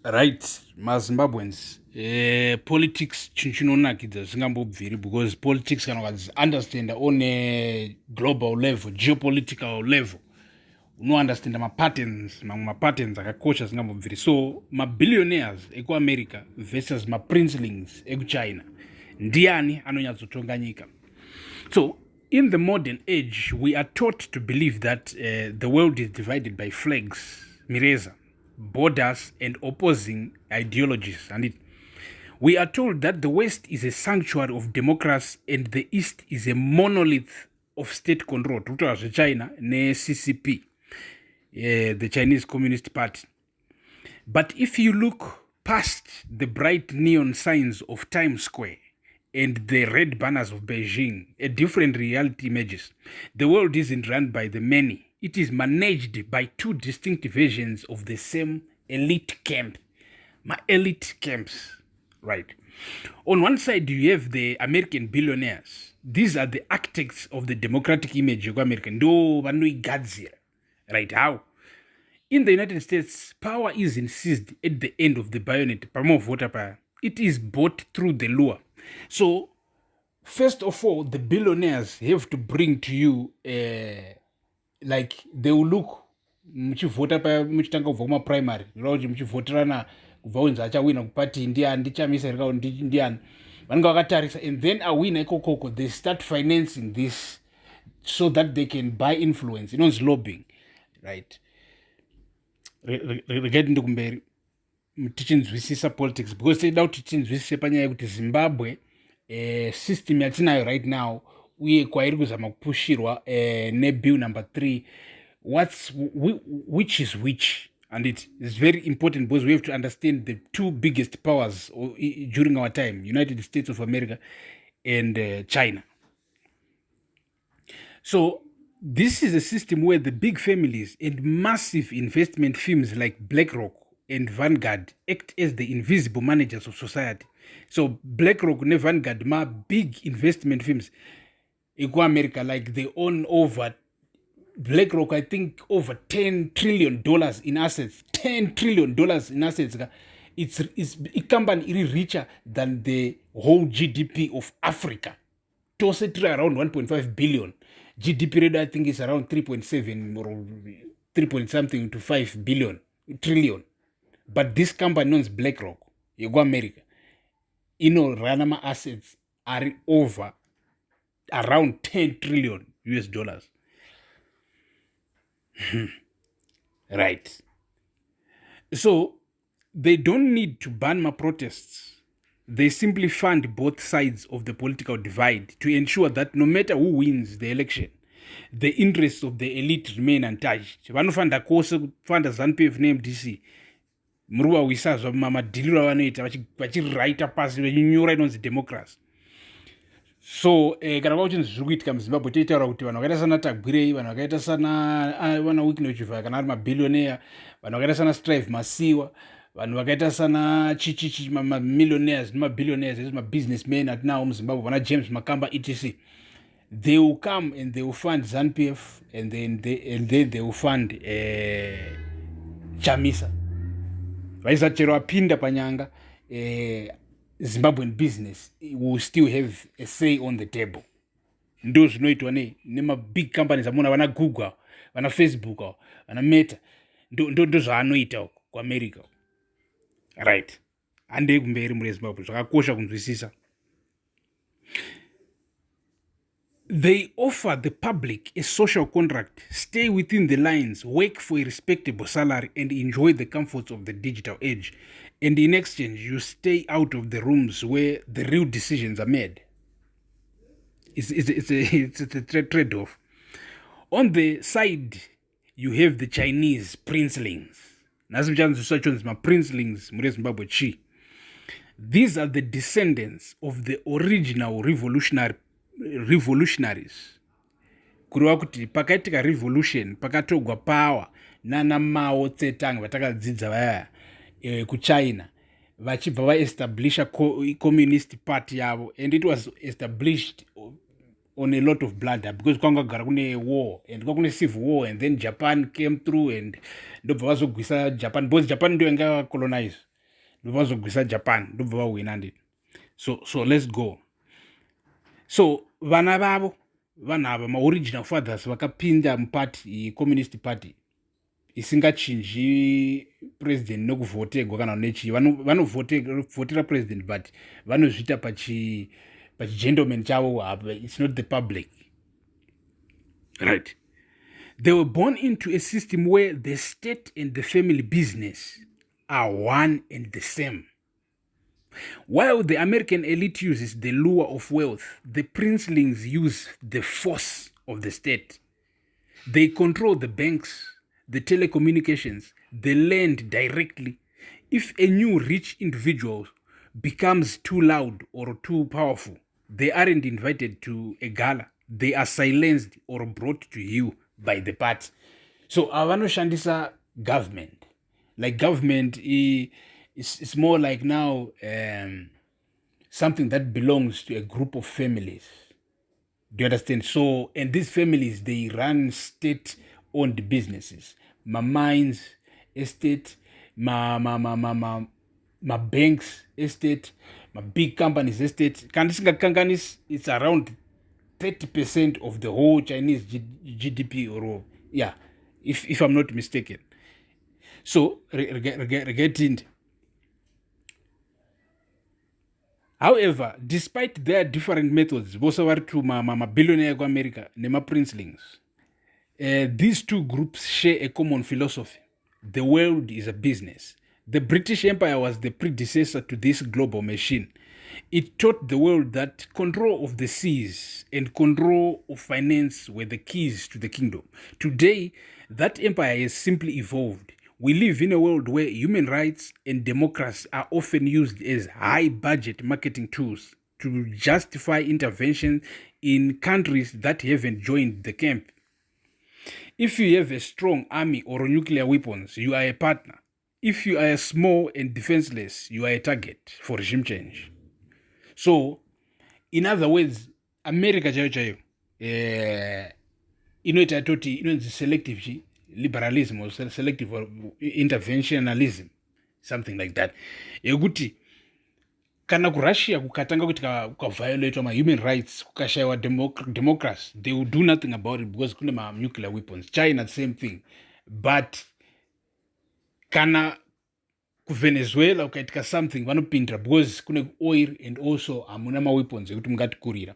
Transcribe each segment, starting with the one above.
Right, maZimbabweans, politics chinonakidza zvingambobviri because politics kana ukadziunderstanda on a global level, geopolitical level, unounderstanda mapatterns, mamwe mapatterns akakosha zvingambobviri. So mabillionaires ekuamerica versus maprincelings ekuchina, ndiani anonyatsotonga nyika. So in the modern age, we are taught to believe that the world is divided by flags, mireza, borders, and opposing ideologies. And we are told that the West is a sanctuary of democracy and the East is a monolith of state control. Tutaura China ne CCP, the Chinese Communist Party. But if you look past the bright neon signs of Times Square and the red banners of Beijing, a different reality emerges. The world isn't run by the many. It is managed by two distinct versions of the same elite camp. Elite camps, right? On one side, you have the American billionaires. These are the architects of the democratic image of America. No, right? How? In the United States, power isn't seized at the end of the bayonet. It is bought through the lure. So, first of all, the billionaires have to bring to you, like, they will look, muchivhota muchitanga kubva kumaprimary, muchivhoterana kubva unzi achawina kupati ndiani, ndichamisa rikao ndiani, vanenge vakatarisa, and then awina ikokoko, they start financing this so that they can buy influence, inonzi lobbying, right? Regaiti ndikumberi tichinzwisisa politics because tida kuti tichinzwisise panyaya yekuti Zimbabwe system yatinayo right now uye kwairi kuzama kupushirwa nebill number 3 which is which, and it is very important because we have to understand the two biggest powers during our time, United States of America and China. So this is a system where the big families and massive investment firms like BlackRock and Vanguard act as the invisible managers of society. So BlackRock and Vanguard, my big investment firms in America, like they own over, BlackRock, I think over $10 trillion in assets. $10 trillion in assets. It's a company richer than the whole GDP of Africa. Tose around 1.5 billion. GDP rate, I think, is around 3.7 or 3 point something to 5 billion trillion. But this company known as BlackRock, you go America, Ranama assets are over around 10 trillion US dollars. Right. So they don't need to ban my protests. They simply fund both sides of the political divide to ensure that no matter who wins the election, the interests of the elite remain untouched. Vanofanda kose kufanda ZANU-PF neMDC. Muruva wisazva mamadhiliro avanoita vachiraita pasi vachinyora inonzi democracy. So kana vauchinzi zviri kuitika muZimbabwe toitaura kuti vanhu vakaita sana Tagwirei, vanhu vakaita sana vana Weekly Uchivhaya kana ari mabillionaire, vanhu vakaita sana Strive Masiwa, vanhu vakaita sana chichichi millionaires nemabillionaires mabusinessmen atinawo muZimbabwe, vana James Makamba etc. They will come and they will fund ZANU-PF and then they will fund Chamisa. Vaisa chero apinda panyanga Zimbabwean business will still have a say on the table. Ndo zvinoitwa nema big companies amona vana Google, vana Facebook, vana Meta, ndo zvaanoita ku America. Right. Ande kumberi muri Zimbabwe zvakakosha kunzwisisa. They offer the public a social contract, stay within the lines, work for a respectable salary, and enjoy the comforts of the digital age. And in exchange, you stay out of the rooms where the real decisions are made. It's a trade-off. On the side, you have the Chinese Princelings. These are the descendants of the original revolutionaries. Kureva kuti pakaitika revolution pakatogwa power nana Mao Tse-tung vatakadzidza vaya kuChina vachibva vaestablisha communist party yavo, and it was established on a lot of blunder because kwanga gara kune war and kwakune civil war, and then Japan came through and ndobva vazogwisa Japan because Japan ndio yanga colonize ndobva vazogwisa Japan, ndobva vawina ndini. So let's go. So vana vavo vanhu ava maoriginal fathers vakapinda mupati communist party isingachinji president nekuvhotegwa kana nechii, vanovhotera president but vanozviita pachigentleman chavo. It's not the public, right? They were born into a system where the state and the family business are one and the same. While the American elite uses the lure of wealth, the Princelings use the force of the state. They control the banks, the telecommunications, the land directly. If a new rich individual becomes too loud or too powerful, they aren't invited to a gala. They are silenced or brought to you by the party. So avanoshandisa government. Like government is more like now something that belongs to a group of families. Do you understand? So, and these families, they run state-owned businesses. My mines, estate, my banks, estate, my big companies, estate. It's around 30% of the whole Chinese GDP, or yeah, if I'm not mistaken. So, regarding. However, despite their different methods, Billionaire America, neMaprinceling, these two groups share a common philosophy. The world is a business. The British Empire was the predecessor to this global machine. It taught the world that control of the seas and control of finance were the keys to the kingdom. Today, that empire has simply evolved. We live in a world where human rights and democracy are often used as high-budget marketing tools to justify intervention in countries that haven't joined the camp. If you have a strong army or nuclear weapons, you are a partner. If you are small and defenseless, you are a target for regime change. So, in other words, America chayo inoita toti inonzi selective liberalism or selective or interventionalism, something like that. Yekuti kana kuRussia kukatanga kuti kuviolate ma human rights, kukashaiwa democracy, they will do nothing about it because kune ma nuclear weapons. China, the same thing. But kana kuVenezuela ukaitika something vanopindira because kune oil and also hamuna ma weapons ekuti mungatikurira.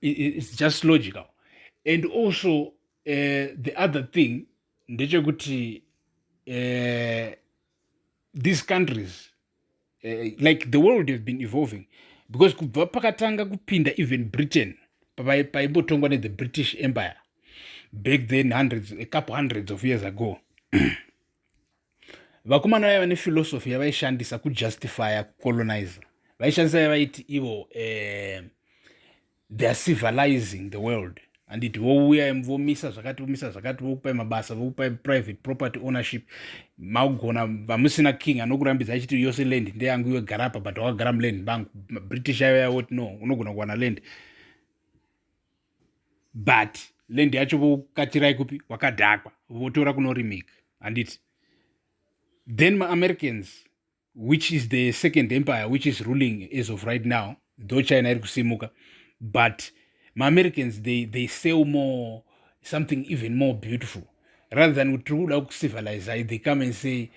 It's just logical. And also the other thing ndechekuti these countries like the world have been evolving because kubva pakatanga kupinda even Britain paimbotongwa the British Empire back then, a couple hundreds of years ago. Vakomana vaiva nephilosophy yavaishandisa kujustifya kucolonize. Vaishandisa yavaiti ivo they are civilizing the world. And it vouya vomisa zvakati vokupai mabasa, vokupai private property ownership. Maugona vamusina king anokurambidza achiti yose land ndeyangu iwe garapa but wakagara muland bangu. British aiva voti no, unogona kuwana land. But land yacho vokatirai kupi wakadhakwa votora kunorimika. And it then Americans, which is the second empire which is ruling as of right now, though China iri kusimuka, but Americans, they sell more, something even more beautiful. Rather than to civilize, they come and say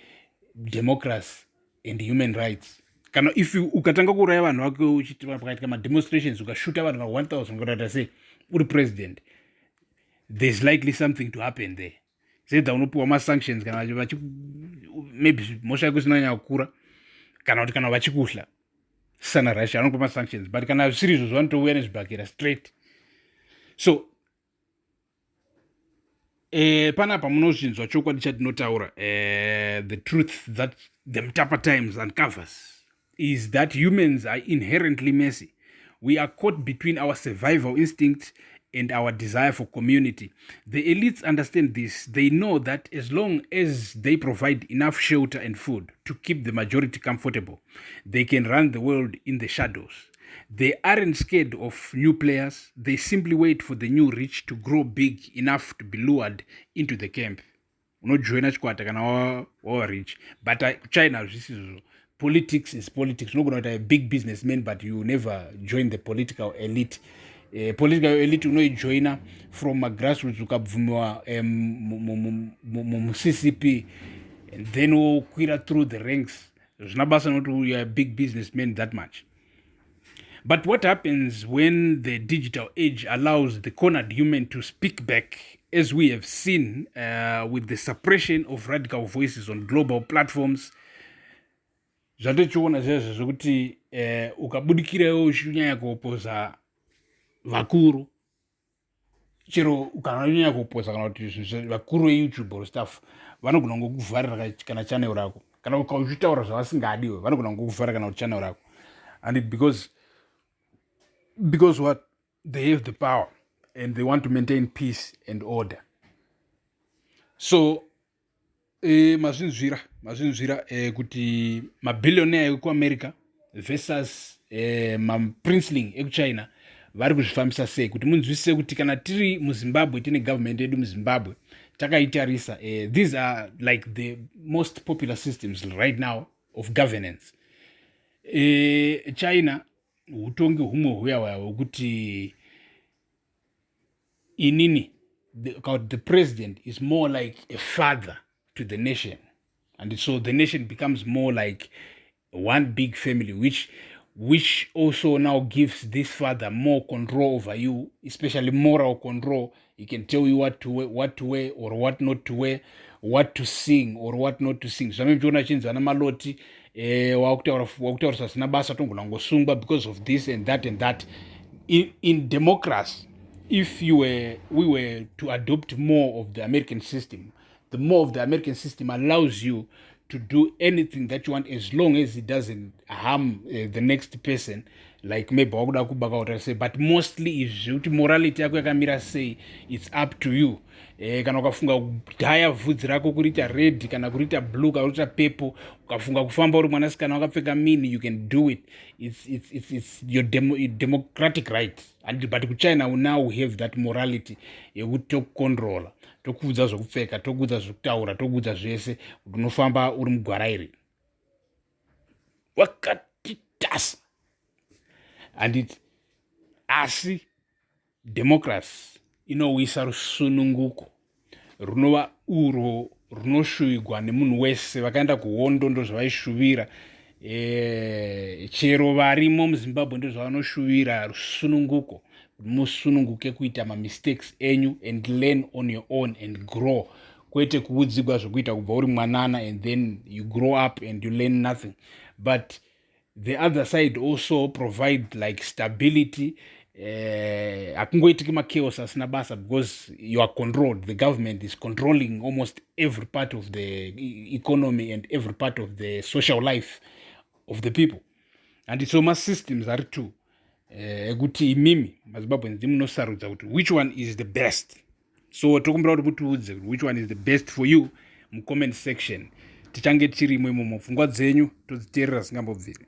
democracy and human rights. Kana if you ukatanga kuraya vanhu vako uchitiva pakaitika mademonstrations ukashuta vanhu va-1000 ukatata say uri president, there's likely something to happen there. Zedha unopiwa ma-sanctions kana maybe mosha yako isina nyanya kukura kana kuti kana vachikuhla sana Russia anokupa ma-sanctions, but kana zvisiri izvo vanotouya nezvibhakera straight. So panapa munozvinzwa chokwadi chatinotaura, the truth that the Mutapa Times uncovers is that humans are inherently messy. We are caught between our survival instinct and our desire for community. The elites understand this. They know that as long as they provide enough shelter and food to keep the majority comfortable, they can run the world in the shadows. They aren't scared of new players. They simply wait for the new rich to grow big enough to be lured into the camp. Unojoina chikwata kana wa rich. But China, this is politics is politics. You're not a big businessman, but you never join the political elite. Political elite unoijoina from a grassroots ukabvumiwa mu-CCP, and then wokwira through the ranks. Zvinabasa not you're a big businessman that much. But what happens when the digital age allows the cornered human to speak back, as we have seen with the suppression of radical voices on global platforms? Zvatochiona zvazvo zvokuti ukabudikirawo uchinyanya kuopoza vakuru, chero ukanyanya kuopoza kana kuti vakuru veYouTube or stuff, vanogona kungokuvharira kana channel rako, kana ukauchitaura zvavasingadiwe vanogona kungokuvharira kana kuti channel rako, and it because what, they have the power and they want to maintain peace and order. So mazvinzvira kuti mabillionaire ekuamerica versus maprinceling ekuchina vari kuzvifambisa sei, kuti munzwisise kuti kana tiri muZimbabwe tine government yedu muZimbabwe takaitarisa, these are like the most popular systems right now of governance. China utongi humwe huyawaya hwekuti inini the president is more like a father to the nation, and so the nation becomes more like one big family, which also now gives this father more control over you, especially moral control. He can tell you what to wear or what not to wear, what to sing or what not to sing. Zvamwe mchiona chinzi ana maloti wakutaurisa sina basa tongona ngosungwa because of this and that and that. In democracy, if we were to adopt more of the American system, the more of the American system allows you to do anything that you want as long as it doesn't harm the next person, like maybe wakuda kubaka say, but mostly is morality yako yakamira sei, it's up to you. Kana ukafunga kudhaya vhudzi rako kurita red kana kurita blue kana kurita purple, ukafunga kufamba uri mwanasikana wakapfeka mini, you can do it. It's your democratic right. But kuChina now we have that morality yekuti tokucontrola, tokuudza zvokupfeka, tokuudza zvokutaura, tokuudza zvese, unofamba uri mugwarairi wakatitasa. And asi democracy inowisa rusununguko runova urwo runoshuvigwa nemunhu wese. Vakaenda kuhondo ndo zvavaishuvira, chero varimo muZimbabwe ndo zvavanoshuvira, rusununguko, musununguke kuita mistakes enyu and learn on your own and grow, kwete kuudzigwa zvokuita kubva uri mwanana and then you grow up and you learn nothing. But the other side also provide like stability. Hakungoitiki machaos asina basa, because you are controlled. The government is controlling almost every part of the economy and every part of the social life of the people. And it's almost systems are too. Kuti imimi maZimbabweans ndimunosarudza kuti which one is the best. So tokumbira kuti mutiudze which one is the best for you mu comment section. Tichange tirimo imomo, pfungwa dzenyu todziteerera singambobviri.